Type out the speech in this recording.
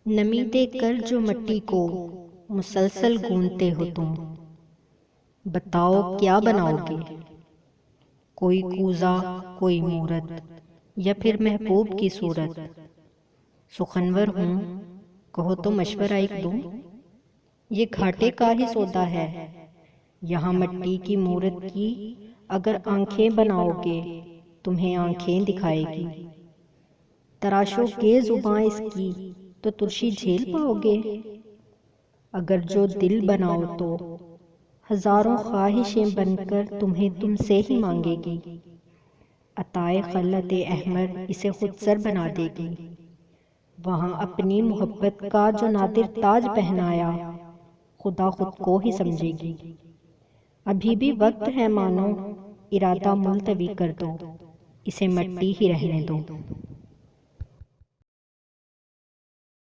نمی دے کر جو مٹی کو مسلسل گونتے ہو تم، بتاؤ کیا بناؤ گے؟ کوئی کوزہ، کوئی مورت، یا پھر محبوب کی صورت؟ سخنور ہوں، کہو تو مشورہ ایک دوں۔ یہ گھاٹے کا ہی سودا ہے، یہاں مٹی کی مورت کی اگر آنکھیں بناؤ گے تمہیں آنکھیں دکھائے گی۔ تراشو گے زباں اس کی تو ترشی جھیل پاؤ گے۔ اگر جو دل بناؤ تو ہزاروں خواہشیں بن کر تمہیں تم سے ہی مانگے گی۔ عطائے خلعت احمر اسے خود سر بنا دے گی۔ وہاں اپنی محبت کا جو نادر تاج پہنایا، خدا خود کو ہی سمجھے گی۔ ابھی بھی وقت ہے مانو، ارادہ ملتوی کر دو، اسے مٹی ہی رہنے دو۔